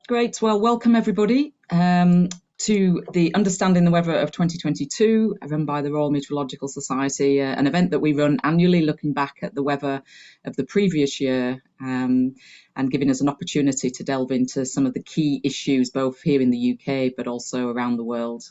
Great. Well, welcome everybody to the Understanding the Weather of 2022, run by the Royal Meteorological Society, an event that we run annually looking back at the weather of the previous year and giving us an opportunity to delve into some of the key issues both here in the UK but also around the world.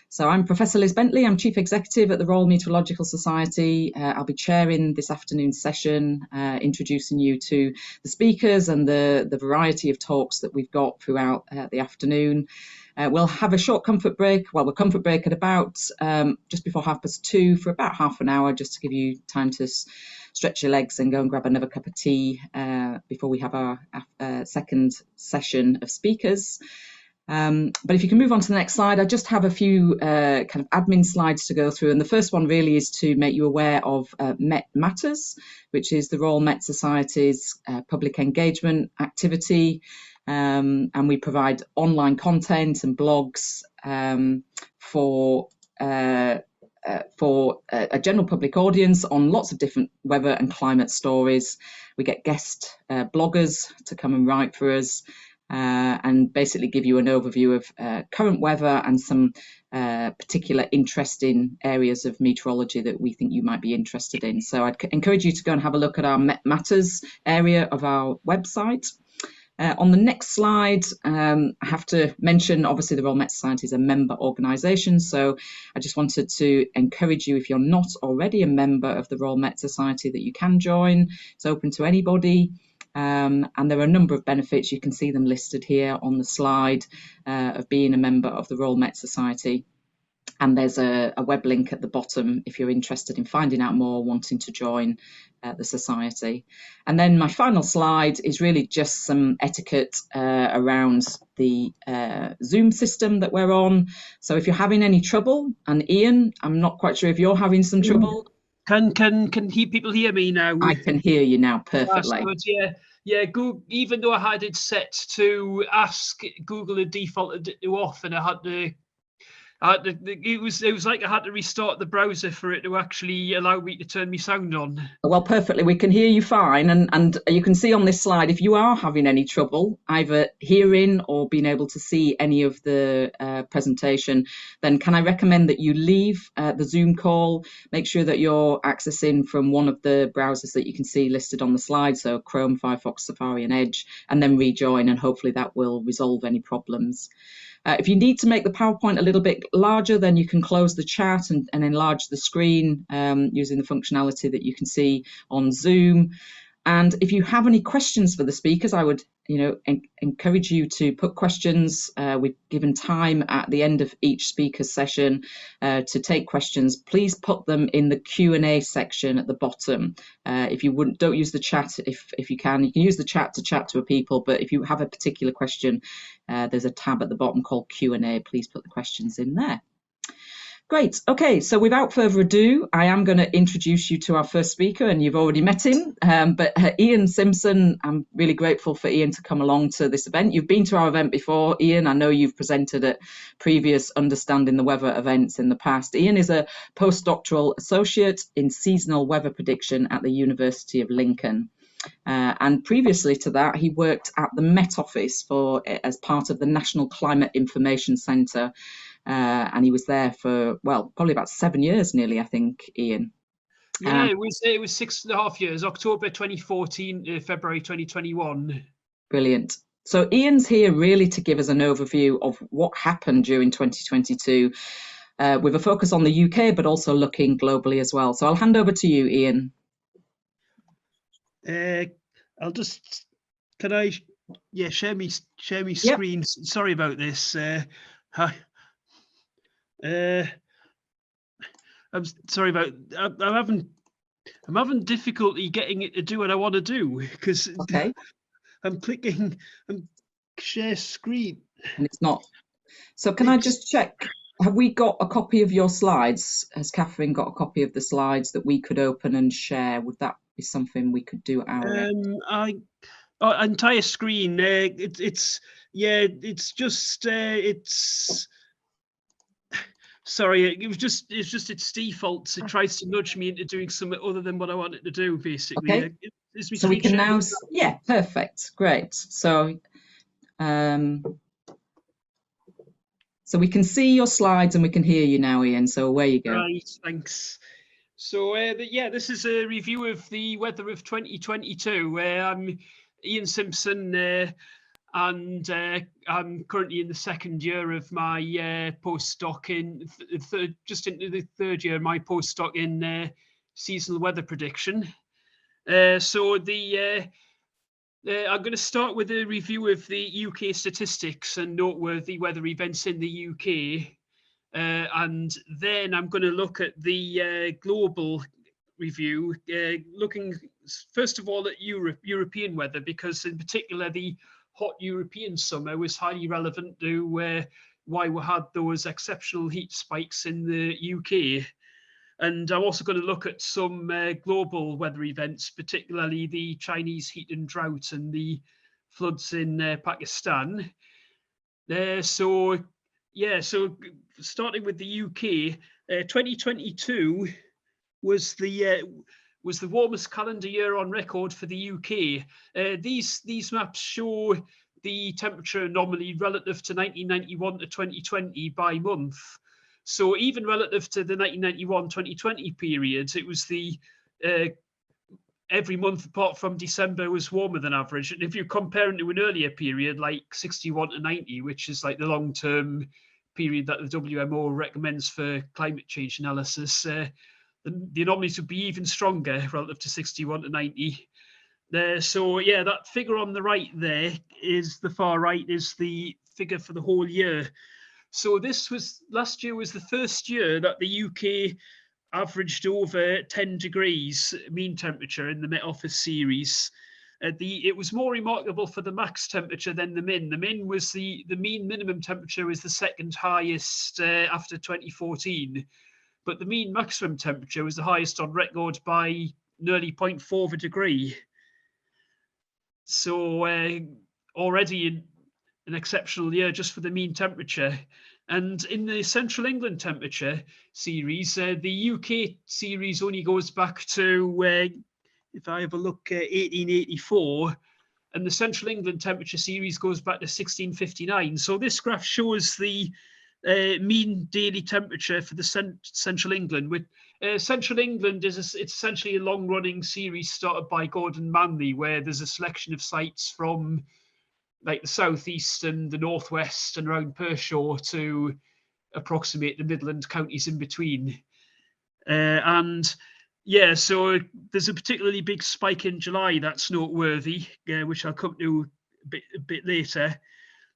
So I'm Professor Liz Bentley, I'm Chief Executive at the Royal Meteorological Society. I'll be chairing this afternoon's session, introducing you to the speakers and the variety of talks that we've got throughout the afternoon. We'll have a short comfort break. Well, we'll comfort break at about just before 2:30 for about half an hour, just to give you time to stretch your legs and go and grab another cup of tea before we have our second session of speakers. But if you can move on to the next slide, I just have a few kind of admin slides to go through. And the first one really is to make you aware of Met Matters, which is the Royal Met Society's public engagement activity. And we provide online content and blogs for a general public audience on lots of different weather and climate stories. We get guest bloggers to come and write for us. And basically give you an overview of current weather and some particular interesting areas of meteorology that we think you might be interested in. So I'd encourage you to go and have a look at our Met Matters area of our website. On the next slide, I have to mention, obviously, the Royal Met Society is a member organisation. So I just wanted to encourage you, if you're not already a member of the Royal Met Society, that you can join. It's open to anybody. And there are a number of benefits. You can see them listed here on the slide of being a member of the Royal Met Society. And there's a web link at the bottom if you're interested in finding out more, wanting to join the Society. And then my final slide is really just some etiquette around the Zoom system that we're on. So if you're having any trouble, and Ian, I'm not quite sure if you're having some trouble. Can people hear me now? I can hear you now perfectly. Good, yeah. Google, even though I had it set to ask Google to default to off, and it was like I had to restart the browser for it to actually allow me to turn my sound on. Well, perfectly. We can hear you fine. And you can see on this slide, if you are having any trouble, either hearing or being able to see any of the presentation, then can I recommend that you leave the Zoom call, make sure that you're accessing from one of the browsers that you can see listed on the slide, so Chrome, Firefox, Safari and Edge, and then rejoin, and hopefully that will resolve any problems. If you need to make the PowerPoint a little bit larger, then you can close the chat and enlarge the screen using the functionality that you can see on Zoom. And if you have any questions for the speakers, I would encourage you to put questions. We've given time at the end of each speaker's session to take questions. Please put them in the Q&A section at the bottom. If you don't use the chat, if you can use the chat to chat to people, but if you have a particular question, there's a tab at the bottom called Q&A. Please put the questions in there. Great. Okay, so without further ado, I am going to introduce you to our first speaker, and you've already met him, but Ian Simpson. I'm really grateful for Ian to come along to this event. You've been to our event before, Ian. I know you've presented at previous Understanding the Weather events in the past. Ian is a postdoctoral associate in seasonal weather prediction at the University of Lincoln. And previously to that, he worked at the Met Office as part of the National Climate Information Centre. And he was there for, well, probably about 7 years nearly, I think, Ian. Yeah, it was 6.5 years, October 2014 to February 2021. Brilliant. So Ian's here really to give us an overview of what happened during 2022 with a focus on the UK, but also looking globally as well. So I'll hand over to you, Ian. Can I share me screen? Yep. Sorry about this. I'm sorry about. I'm having difficulty getting it to do what I want to do because I'm clicking and share screen, and it's not. So can I just check? Have we got a copy of your slides? Has Catherine got a copy of the slides that we could open and share? Would that be something we could do at our end? Entire screen. Sorry, it's just its defaults. It tries to nudge me into doing something other than what I want it to do, basically. Okay. So we can now, yeah, perfect, great. So So we can see your slides and we can hear you now, Ian. So away you go. Right, thanks. So yeah, this is a review of the weather of 2022. I'm Ian Simpson, and I'm currently in the second year of my postdoc in just into the third year of my postdoc in seasonal weather prediction. I'm going to start with a review of the UK statistics and noteworthy weather events in the UK. And then I'm going to look at the global review, looking first of all at European weather, because in particular the hot European summer was highly relevant to why we had those exceptional heat spikes in the UK. And I'm also going to look at some global weather events, particularly the Chinese heat and drought and the floods in Pakistan. So starting with the UK, 2022 was the warmest calendar year on record for the UK. These maps show the temperature anomaly relative to 1991 to 2020 by month. So even relative to the 1991-2020 period, it was the every month apart from December was warmer than average. And if you're comparing to an earlier period like 61 to 90, which is like the long-term period that the WMO recommends for climate change analysis, the anomalies would be even stronger relative to 61 to 90. So yeah, that figure on the right there is the far right is the figure for the whole year. So last year was the first year that the UK averaged over 10 degrees mean temperature in the Met Office series. It was more remarkable for the max temperature than the min. The min was the mean minimum temperature was the second highest after 2014, but the mean maximum temperature was the highest on record by nearly 0.4 of a degree. So already an exceptional year just for the mean temperature. And in the Central England temperature series, the UK series only goes back to, if I have a look, 1884, and the Central England temperature series goes back to 1659. So this graph shows the mean daily temperature for the Central England. With Central England it's essentially a long-running series started by Gordon Manley, where there's a selection of sites from like the southeast and the northwest and around Pershore to approximate the Midland counties in between. And yeah, so there's a particularly big spike in July that's noteworthy, which I'll come to a bit later.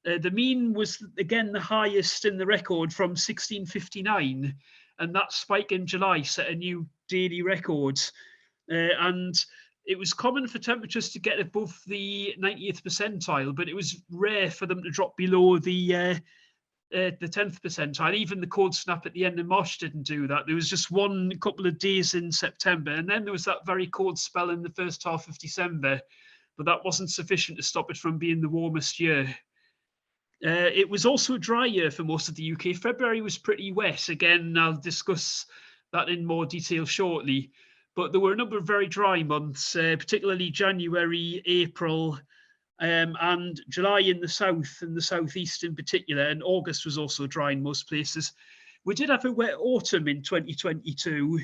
The mean was again the highest in the record from 1659, and that spike in July set a new daily record. And it was common for temperatures to get above the 90th percentile, but it was rare for them to drop below the 10th percentile. Even the cold snap at the end of March didn't do that. There was just one couple of days in September, and then there was that very cold spell in the first half of December, but that wasn't sufficient to stop it from being the warmest year. It was also a dry year for most of the UK. February was pretty wet. Again, I'll discuss that in more detail shortly. But there were a number of very dry months, particularly January, April, and July in the south and the southeast in particular. And August was also dry in most places. We did have a wet autumn in 2022,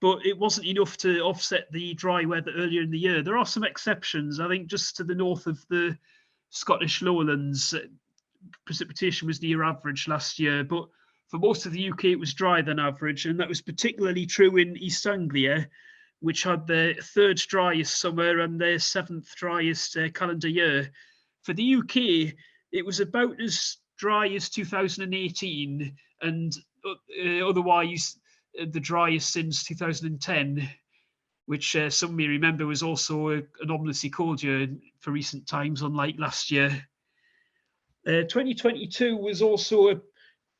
but it wasn't enough to offset the dry weather earlier in the year. There are some exceptions. I think just to the north of the Scottish lowlands, precipitation was near average last year, but for most of the UK, it was drier than average, and that was particularly true in East Anglia, which had the third driest summer and their seventh driest calendar year. For the UK, it was about as dry as 2018, and otherwise the driest since 2010, which some may remember was also an anomalously cold year for recent times, unlike last year. 2022 was also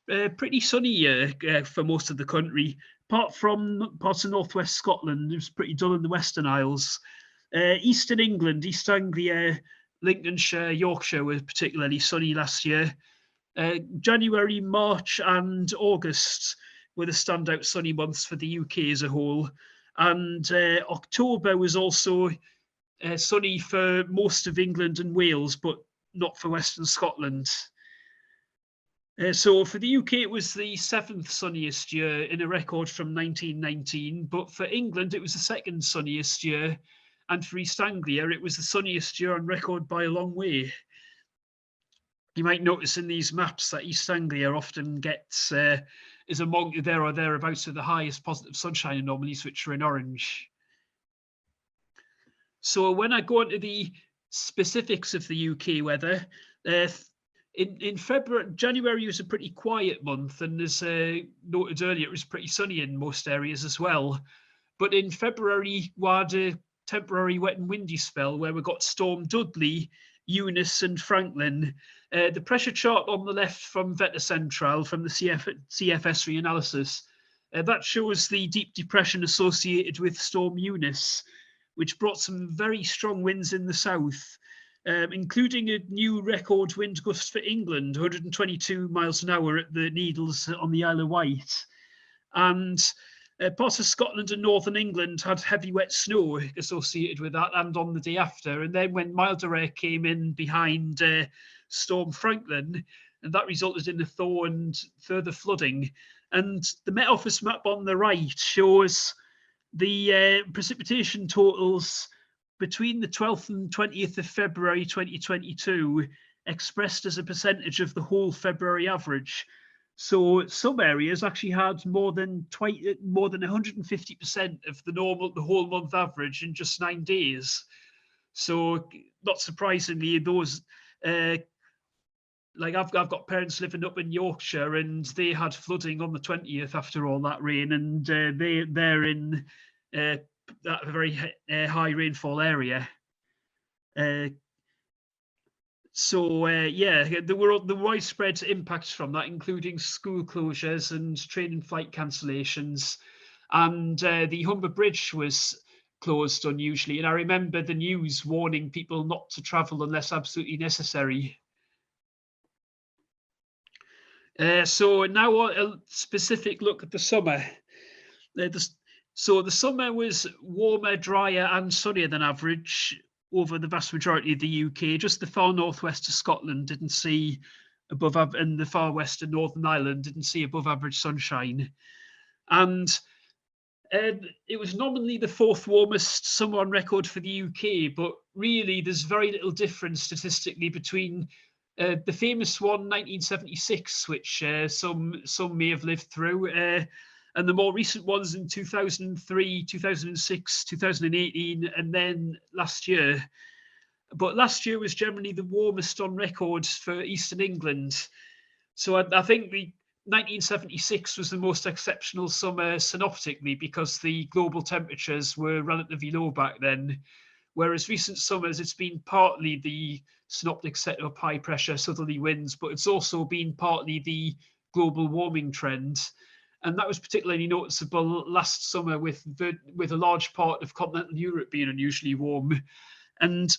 a pretty sunny year for most of the country. Apart from parts of northwest Scotland, it was pretty dull in the Western Isles. Eastern England, East Anglia, Lincolnshire, Yorkshire were particularly sunny last year. January, March and August were the standout sunny months for the UK as a whole. And October was also sunny for most of England and Wales, but not for Western Scotland. So for the UK, it was the 7th sunniest year in a record from 1919, but for England, it was the 2nd sunniest year, and for East Anglia, it was the sunniest year on record by a long way. You might notice in these maps that East Anglia often gets is among there or thereabouts with the highest positive sunshine anomalies, which are in orange. So when I go into the specifics of the UK weather, in February, January was a pretty quiet month, and as noted earlier, it was pretty sunny in most areas as well. But in February, we had a temporary wet and windy spell where we got Storm Dudley, Eunice, and Franklin. The pressure chart on the left from Veta Central from the CFS reanalysis, that shows the deep depression associated with Storm Eunice, which brought some very strong winds in the south, including a new record wind gust for England, 122 miles an hour at the Needles on the Isle of Wight. And parts of Scotland and northern England had heavy wet snow associated with that, and on the day after. And then when milder air came in behind Storm Franklin, and that resulted in a thaw and further flooding. And the Met Office map on the right shows the precipitation totals between the 12th and 20th of February 2022, expressed as a percentage of the whole February average. So some areas actually had more than 150% of the whole month average in just 9 days. So not surprisingly, those like I've got parents living up in Yorkshire, and they had flooding on the 20th after all that rain, and they're in that very high rainfall area. So yeah, there were the widespread impacts from that, including school closures and train and flight cancellations, and the Humber Bridge was closed unusually. And I remember the news warning people not to travel unless absolutely necessary. So now a specific look at the summer. So the summer was warmer, drier, and sunnier than average over the vast majority of the UK. Just the far northwest of Scotland didn't see above, and the far west of Northern Ireland didn't see above average sunshine. And it was nominally the 4th warmest summer on record for the UK, but really there's very little difference statistically between the famous one, 1976, which some may have lived through, and the more recent ones in 2003, 2006, 2018, and then last year. But last year was generally the warmest on record for Eastern England. So I think the 1976 was the most exceptional summer synoptically, because the global temperatures were relatively low back then. Whereas recent summers, it's been partly the synoptic setup, high pressure southerly winds, but it's also been partly the global warming trend. And that was particularly noticeable last summer with a large part of continental Europe being unusually warm. And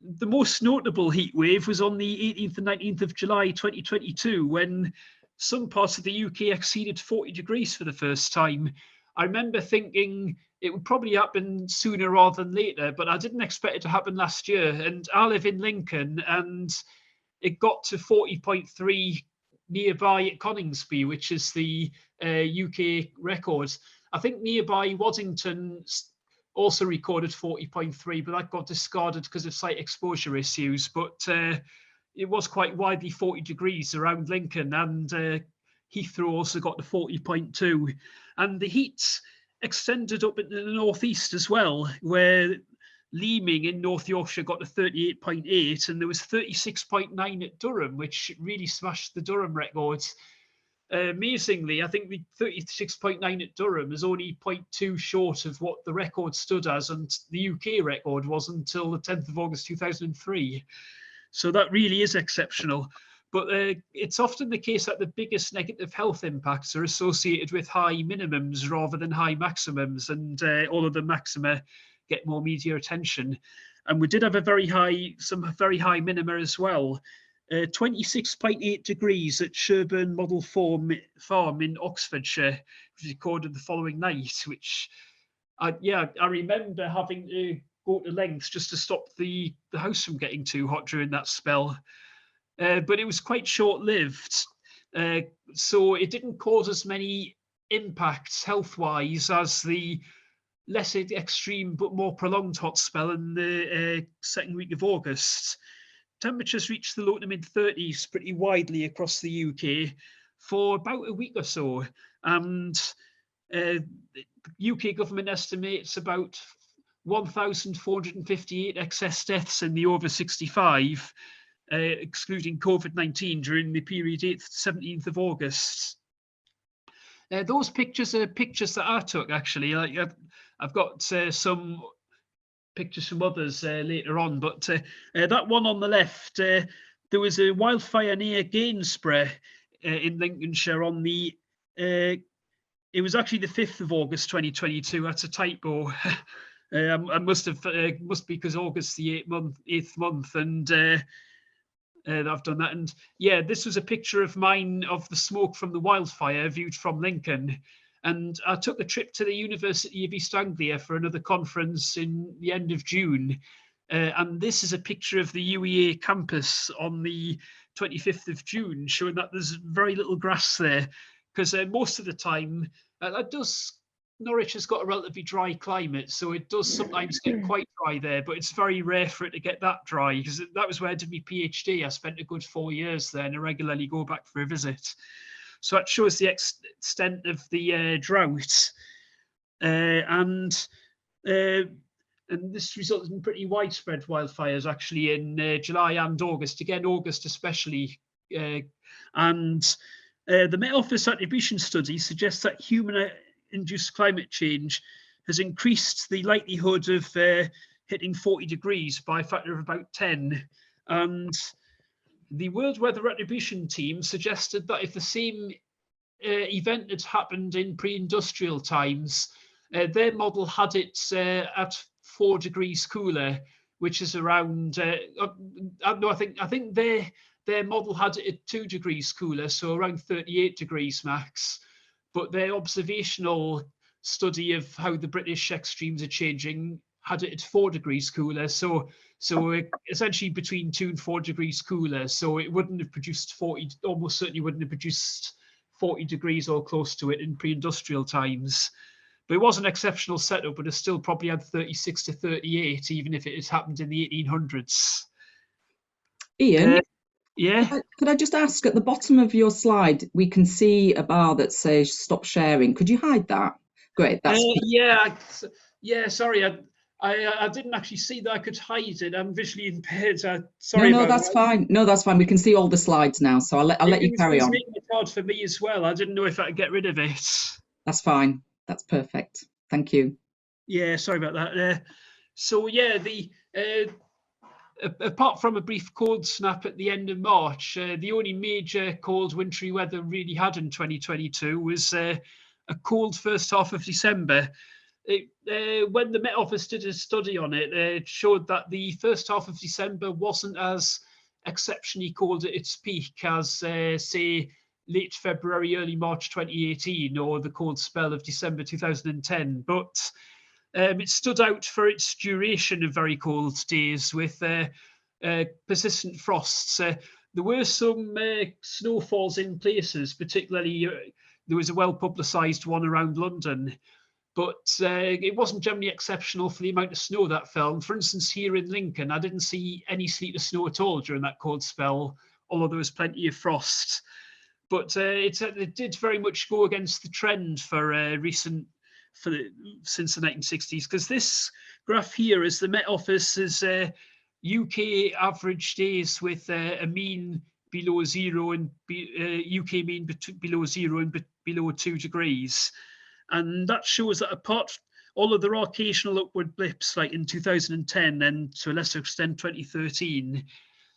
the most notable heat wave was on the 18th and 19th of July 2022, when some parts of the UK exceeded 40 degrees for the first time. I remember thinking it would probably happen sooner rather than later, but I didn't expect it to happen last year. And I live in Lincoln, and it got to 40.3 nearby at Coningsby, which is the UK record. I think nearby Waddington also recorded 40.3, but that got discarded because of site exposure issues. But it was quite widely 40 degrees around Lincoln, and Heathrow also got to 40.2. And the heat extended up into the northeast as well, where Leaming in North Yorkshire got to 38.8, and there was 36.9 at Durham, which really smashed the Durham records. Amazingly, I think the 36.9 at Durham is only 0.2 short of what the record stood as, and the UK record was until the 10th of August 2003. So that really is exceptional. But it's often the case that the biggest negative health impacts are associated with high minimums rather than high maximums, and all of the maxima get more media attention. And we did have some very high minima as well. 26.8 degrees at Sherburn Model Farm in Oxfordshire was recorded the following night, which I remember having to go to lengths just to stop the house from getting too hot during that spell. But it was quite short-lived, so it didn't cause as many impacts health-wise as the less extreme but more prolonged hot spell in the second week of August. Temperatures reached the low to mid-30s pretty widely across the UK for about a week or so, and the UK government estimates about 1,458 excess deaths in the over 65, excluding COVID-19 during the period 8th to 17th of August. Those pictures are pictures that I took, actually. I've got some pictures from others later on, but that one on the left, there was a wildfire near Gainsborough in Lincolnshire on the it was actually the 5th of August 2022. That's a typo. I must be because August the 8th month, and I've done that. And yeah, this was a picture of mine of the smoke from the wildfire viewed from Lincoln. And I took a trip to the University of East Anglia for another conference in the end of June. And this is a picture of the UEA campus on the 25th of June, showing that there's very little grass there, because most of the time, Norwich has got a relatively dry climate, so it does sometimes get quite dry there, but it's very rare for it to get that dry, because that was where I did my PhD. I spent a good 4 years there, and I regularly go back for a visit. So that shows the extent of the drought. And this resulted in pretty widespread wildfires, actually, in July and August. Again, August especially. And the Met Office attribution study suggests that human-induced climate change has increased the likelihood of hitting 40 degrees by a factor of about 10. And the World Weather Attribution team suggested that if the same event had happened in pre-industrial times, their model had it at 4 degrees cooler, which is around. No, I think their model had it at 2 degrees cooler, so around 38 degrees max. But their observational study of how the British extremes are changing had it at 4 degrees cooler. So essentially between 2 and 4 degrees cooler. So it wouldn't have produced 40, almost certainly wouldn't have produced 40 degrees or close to it in pre-industrial times. But it was an exceptional setup, but it still probably had 36 to 38, even if it had happened in the 1800s. Ian, yeah. Could I just ask, at the bottom of your slide, we can see a bar that says "Stop sharing." Could you hide that? Great. That's yeah. Sorry, I didn't actually see that I could hide it. I'm visually impaired. Sorry. No, that's fine. No, that's fine. We can see all the slides now, so I'll let you carry on. It was making it hard for me as well. I didn't know if I could get rid of it. That's fine. That's perfect. Thank you. Yeah, sorry about that. So yeah, apart from a brief cold snap at the end of March, the only major cold wintry weather really had in 2022 was a cold first half of December. When the Met Office did a study on it, it showed that the first half of December wasn't as exceptionally cold at its peak as, say, late February, early March 2018, or the cold spell of December 2010. But it stood out for its duration of very cold days with persistent frosts. There were some snowfalls in places, particularly there was a well-publicised one around London, but it wasn't generally exceptional for the amount of snow that fell. For instance, here in Lincoln, I didn't see any sleet or snow at all during that cold spell, although there was plenty of frost. But it did very much go against the trend for since the 1960s, because this graph here is the Met Office's UK average days with a mean below 0 and UK mean below 0 and below 2 degrees. And that shows that although there are occasional upward blips like in 2010 and to a lesser extent 2013,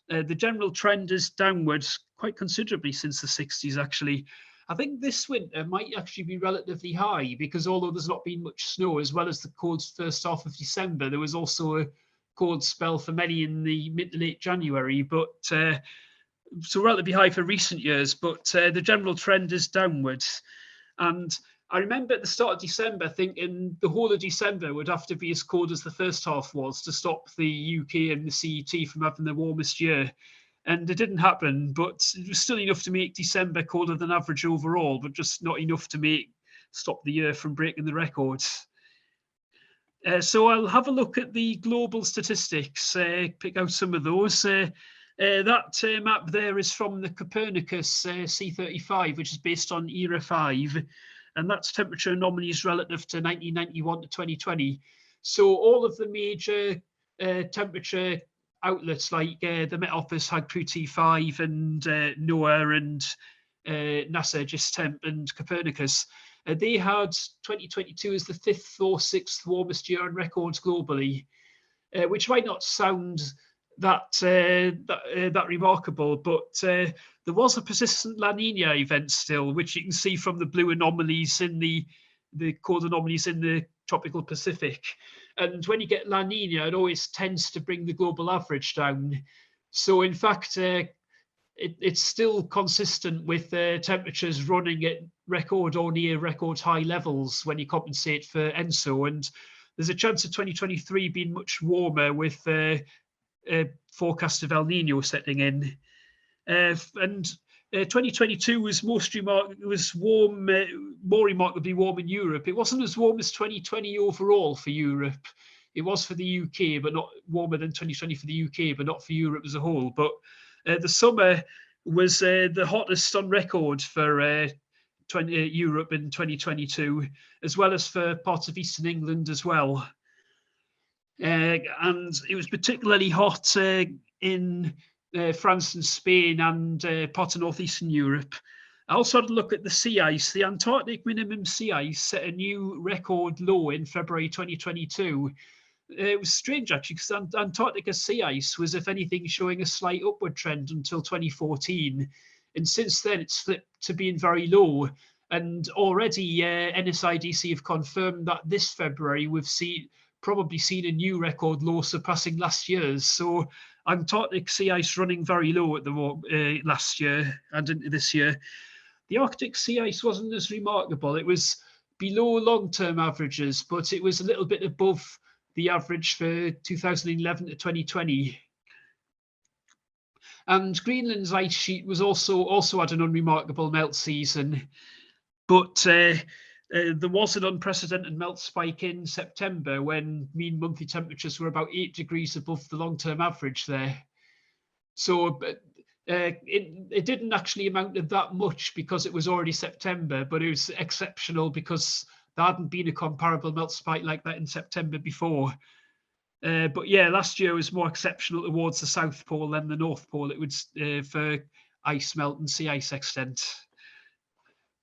the general trend is downwards quite considerably since the 60s, actually. I think this winter might actually be relatively high, because although there's not been much snow, as well as the cold first half of December, there was also a cold spell for many in the mid to late January, but so relatively high for recent years, but the general trend is downwards. And I remember at the start of December thinking the whole of December would have to be as cold as the first half was to stop the UK and the CET from having the warmest year. And it didn't happen, but it was still enough to make December colder than average overall, but just not enough to stop the year from breaking the records. So I'll have a look at the global statistics, pick out some of those. That map there is from the Copernicus C35, which is based on era 5, and that's temperature anomalies relative to 1991 to 2020. So all of the major temperature outlets like the Met Office had Crew T5 and NOAA and NASA GISTEMP and Copernicus. They had 2022 as the 5th or 6th warmest year on record globally, which might not sound that remarkable, but there was a persistent La Nina event still, which you can see from the blue anomalies in the cold anomalies in the tropical Pacific. And when you get La Nina, it always tends to bring the global average down. So in fact, it's still consistent with temperatures running at record or near record high levels when you compensate for ENSO. And there's a chance of 2023 being much warmer with forecast of El Nino setting in. And 2022 was warm, more remarkably warm in Europe. It wasn't as warm as 2020 overall for Europe. It was for the UK, but not warmer than 2020 for the UK, but not for Europe as a whole. But the summer was the hottest on record for Europe in 2022, as well as for parts of Eastern England as well. And it was particularly hot in France and Spain and parts of northeastern Europe. I also had a look at the sea ice. The Antarctic minimum sea ice set a new record low in February 2022. It was strange actually, because Antarctica sea ice was, if anything, showing a slight upward trend until 2014, and since then it's flipped to being very low. And already NSIDC have confirmed that this February we've probably seen a new record low surpassing last year's. So Antarctic sea ice running very low at the last year and into this year. The Arctic sea ice wasn't as remarkable. It was below long-term averages, but it was a little bit above the average for 2011 to 2020. And Greenland's ice sheet was also had an unremarkable melt season, but there was an unprecedented melt spike in September when mean monthly temperatures were about 8 degrees above the long-term average there. So it didn't actually amount to that much because it was already September, but it was exceptional because there hadn't been a comparable melt spike like that in September before. But yeah, last year was more exceptional towards the South Pole than the North Pole. It was for ice melt and sea ice extent.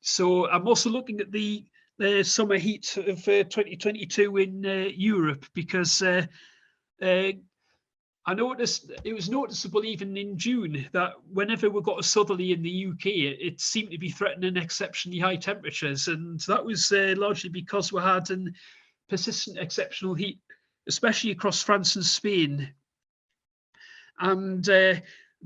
So I'm also looking at the summer heat of 2022 in Europe, because I noticed it was noticeable even in June that whenever we got a southerly in the UK, it seemed to be threatening exceptionally high temperatures. And that was largely because we had an persistent exceptional heat, especially across France and Spain. And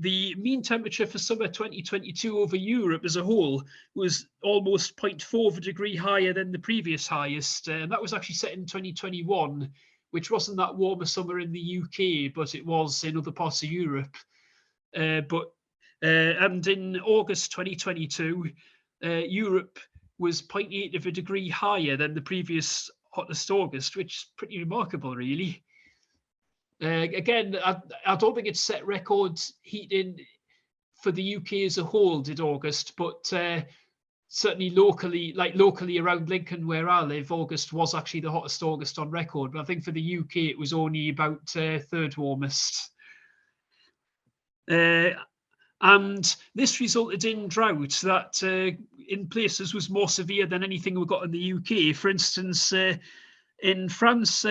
the mean temperature for summer 2022 over Europe as a whole was almost 0.4 of a degree higher than the previous highest. And that was actually set in 2021, which wasn't that warm a summer in the UK, but it was in other parts of Europe. And in August 2022, Europe was 0.8 of a degree higher than the previous hottest August, which is pretty remarkable, really. Again, I don't think it set records heat for the UK as a whole, did August, but certainly locally around Lincoln, where I live, August was actually the hottest August on record. But I think for the UK, it was only about third warmest. And this resulted in drought that in places was more severe than anything we got in the UK. For instance, in France,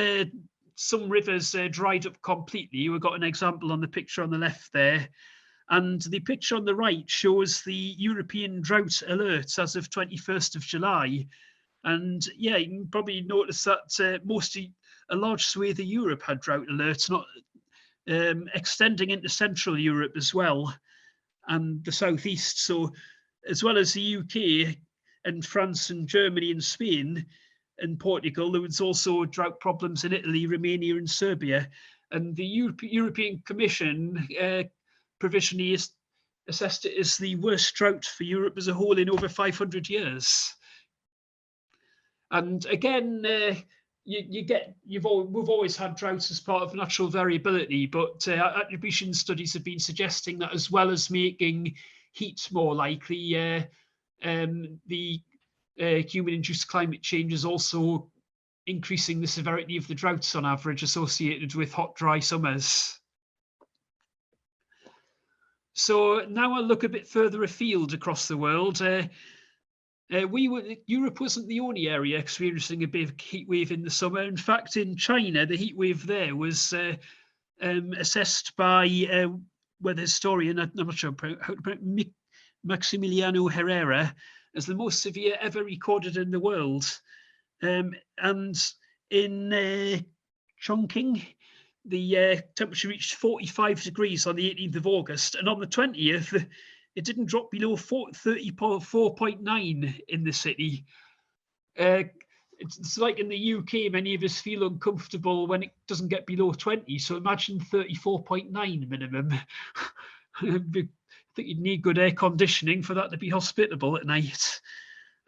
some rivers dried up completely. We've got an example on the picture on the left there. And the picture on the right shows the European drought alerts as of 21st of July. And yeah, you can probably notice that a large swathe of Europe had drought alerts, not extending into Central Europe as well, and the Southeast. So as well as the UK, and France and Germany and Spain and Portugal. There was also drought problems in Italy, Romania and Serbia. And the European Commission provisionally assessed it as the worst drought for Europe as a whole in over 500 years. And again, we've always had droughts as part of natural variability, but attribution studies have been suggesting that as well as making heat more likely, the human-induced climate change is also increasing the severity of the droughts on average associated with hot, dry summers. So now I'll look a bit further afield across the world. Europe wasn't the only area experiencing a big heat wave in the summer. In fact, in China, the heat wave there was assessed by weather historian, I'm not sure how to pronounce, Maximiliano Herrera, as the most severe ever recorded in the world. And in Chongqing, the temperature reached 45 degrees on the 18th of August, and on the 20th, it didn't drop below 34.9 in the city. It's like in the UK, many of us feel uncomfortable when it doesn't get below 20. So imagine 34.9 minimum. I think you'd need good air conditioning for that to be hospitable at night.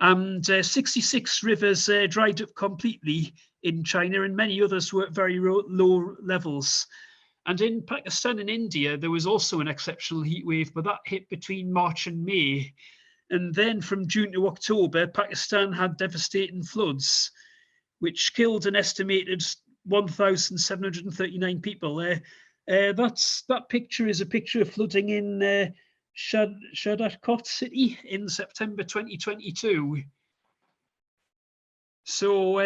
And 66 rivers dried up completely in China, and many others were at very low levels. And in Pakistan and India, there was also an exceptional heat wave, but that hit between March and May. And then from June to October, Pakistan had devastating floods, which killed an estimated 1,739 people. That picture is a picture of flooding in Shadadkot city in September 2022. So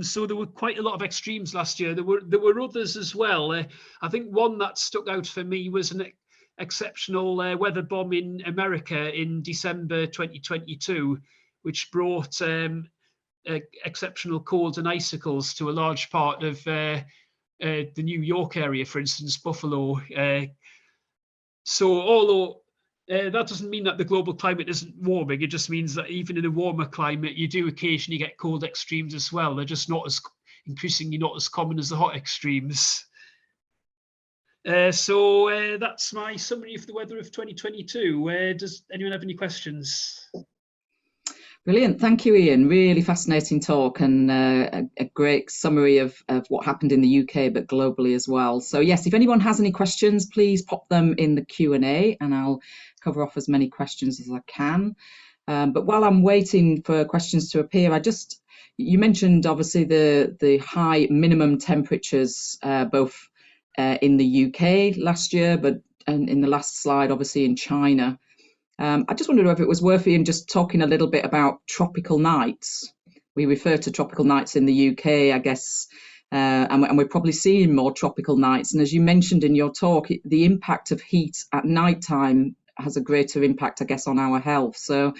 so there were quite a lot of extremes last year. There were others as well. I think one that stuck out for me was an exceptional weather bomb in America in December 2022, which brought exceptional cold and icicles to a large part of the New York area, for instance, Buffalo. So although that doesn't mean that the global climate isn't warming, it just means that even in a warmer climate, you do occasionally get cold extremes as well. They're just increasingly not as common as the hot extremes. So that's my summary of the weather of 2022. Does anyone have any questions? Brilliant. Thank you, Ian. Really fascinating talk and a great summary of what happened in the UK, but globally as well. So yes, if anyone has any questions, please pop them in the Q&A and I'll cover off as many questions as I can. But while I'm waiting for questions to appear, you mentioned obviously the high minimum temperatures, both in the UK last year, but in the last slide, obviously in China. I just wondered if it was worth Ian just talking a little bit about tropical nights. We refer to tropical nights in the UK, I guess, and we're probably seeing more tropical nights. And as you mentioned in your talk, the impact of heat at nighttime has a greater impact, I guess, on our health. So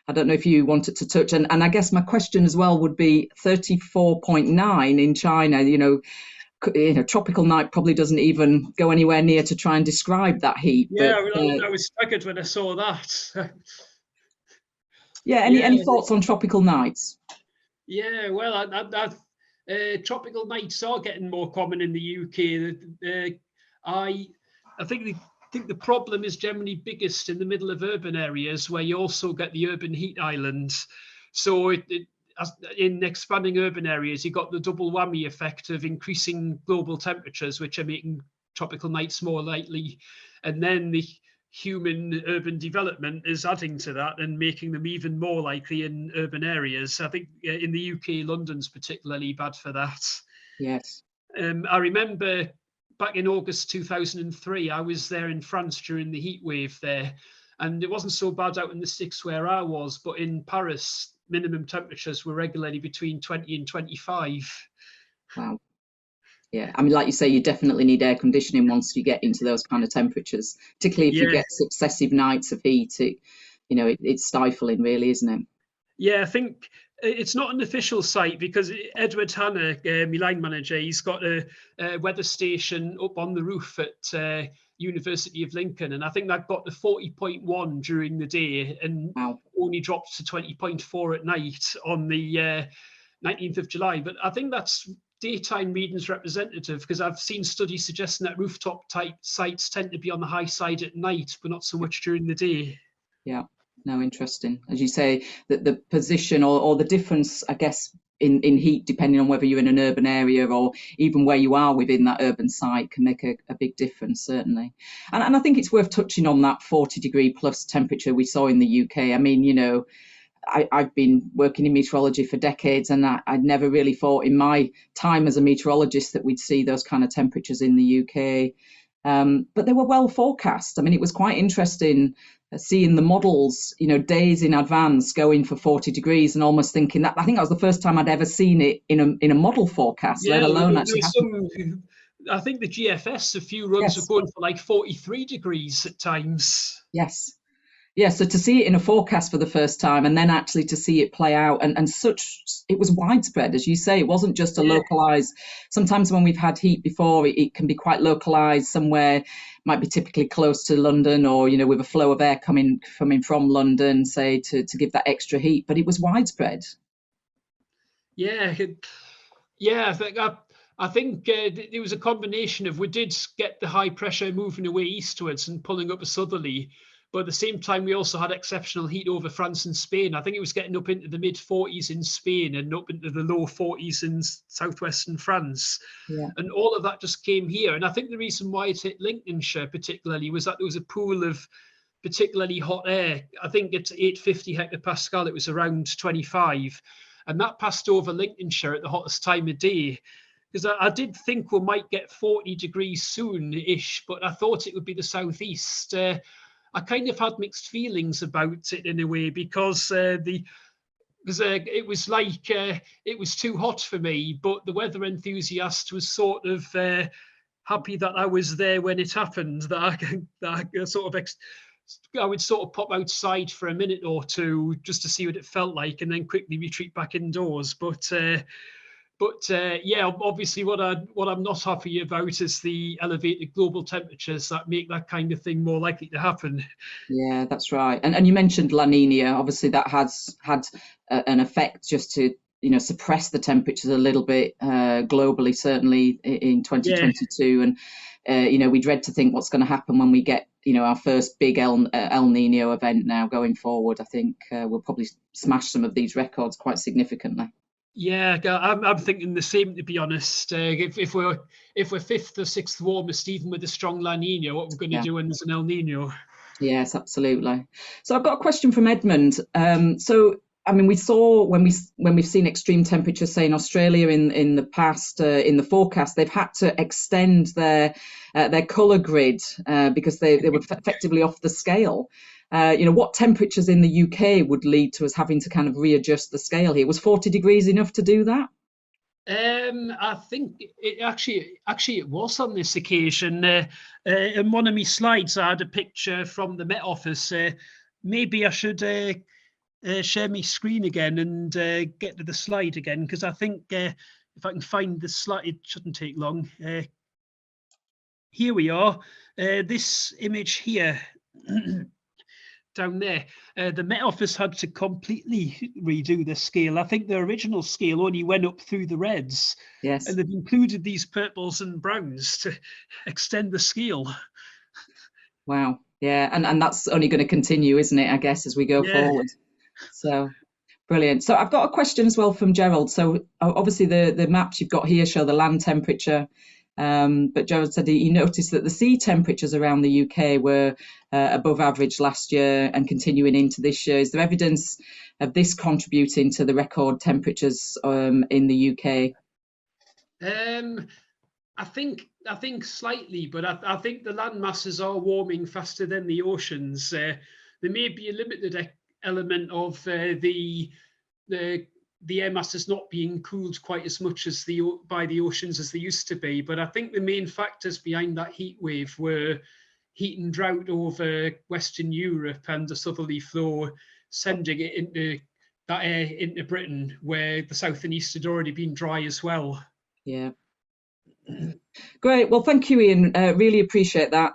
I don't know if you wanted to touch, and I guess my question as well would be 34.9 in China, tropical night probably doesn't even go anywhere near to try and describe that heat. Yeah, but, I was staggered when I saw that. Yeah, any thoughts on tropical nights? Yeah, well, tropical nights are getting more common in the UK. I think the problem is generally biggest in the middle of urban areas where you also get the urban heat islands. So in expanding urban areas, you got the double whammy effect of increasing global temperatures, which are making tropical nights more likely. And then the human urban development is adding to that and making them even more likely in urban areas. I think in the UK, London's particularly bad for that. Yes. I remember back in August 2003, I was there in France during the heat wave there. And it wasn't so bad out in the sticks where I was, but in Paris, minimum temperatures were regularly between 20 and 25. Wow. Yeah, I mean, like you say, you definitely need air conditioning once you get into those kind of temperatures, particularly if you get successive nights of heat. It's stifling, really, isn't it? Yeah, I think it's not an official site because Edward Hanna, my line manager, he's got a weather station up on the roof at University of Lincoln, and I think that got to 40.1 during the day and Wow. only dropped to 20.4 at night on the 19th of July. But I think that's daytime readings representative, because I've seen studies suggesting that rooftop type sites tend to be on the high side at night, but not so much during the day. Yeah, no, interesting. As you say, that the position or the difference, I guess, in heat, depending on whether you're in an urban area or even where you are within that urban site, can make a big difference, certainly. And I think it's worth touching on that 40-degree plus temperature we saw in the UK. I mean, you know, I've been working in meteorology for decades, and I'd never really thought in my time as a meteorologist that we'd see those kind of temperatures in the UK. But they were well forecast. I mean, it was quite interesting seeing the models, you know, days in advance going for 40 degrees and almost thinking that, I think that was the first time I'd ever seen it in a model forecast, let alone actually happen. I think the GFS, a few runs Yes. were going for like 43 degrees at times. Yes. Yeah, so to see it in a forecast for the first time and then actually to see it play out and such, it was widespread, as you say. It wasn't just a localized. Sometimes when we've had heat before, it can be quite localized somewhere, might be typically close to London or, you know, with a flow of air coming from London, say, to give that extra heat. But it was widespread. Yeah, I think there was a combination of, we did get the high pressure moving away eastwards and pulling up a southerly, but at the same time we also had exceptional heat over France and Spain. I think it was getting up into the mid 40s in Spain and up into the low 40s in southwestern France. Yeah. And all of that just came here. And I think the reason why it hit Lincolnshire particularly was that there was a pool of particularly hot air. I think it's 850 hectopascal, it was around 25. And that passed over Lincolnshire at the hottest time of day. Because I did think we might get 40 degrees soon-ish, but I thought it would be the southeast. I kind of had mixed feelings about it in a way, because it was like it was too hot for me, but the weather enthusiast was sort of happy that I was there when it happened, that I sort of I would sort of pop outside for a minute or two just to see what it felt like and then quickly retreat back indoors. But yeah, obviously what I'm not happy about is the elevated global temperatures that make that kind of thing more likely to happen. Yeah, that's right. And you mentioned La Nina. Obviously, that has had an effect just to, you know, suppress the temperatures a little bit globally, certainly in 2022. And you know, we dread to think what's going to happen when we get, you know, our first big El Nino event now going forward. I think we'll probably smash some of these records quite significantly. Yeah, I'm thinking the same, to be honest. If we're fifth or sixth warmest, even with a strong La Nina, what we're going to do when there's an El Nino? Yes, absolutely. So I've got a question from Edmund. So I mean, we saw when we've seen extreme temperatures, say in Australia in the past, in the forecast, they've had to extend their colour grid because they were effectively off the scale. You know, what temperatures in the UK would lead to us having to kind of readjust the scale here? Was 40 degrees enough to do that? I think it actually it was on this occasion. In one of my slides, I had a picture from the Met Office. Maybe I should share my screen again and get to the slide again, because I think if I can find the slide, it shouldn't take long. Here we are. This image here. Down there, the Met Office had to completely redo the scale. I think the original scale only went up through the reds. Yes. And they've included these purples and browns to extend the scale. Wow. Yeah, and that's only going to continue, isn't it, I guess, as we go forward. So brilliant. So I've got a question as well from Gerald. So obviously the maps you've got here show the land temperature. But Gerald said he noticed that the sea temperatures around the UK were above average last year and continuing into this year. Is there evidence of this contributing to the record temperatures in the UK? I think slightly, but I think the land masses are warming faster than the oceans. There may be a limited element of the air masses not being cooled quite as much as by the oceans as they used to be. But I think the main factors behind that heat wave were heat and drought over Western Europe and the southerly flow sending it into that air into Britain, where the south and east had already been dry as well. Yeah. Great. Well, thank you, Ian. Really appreciate that.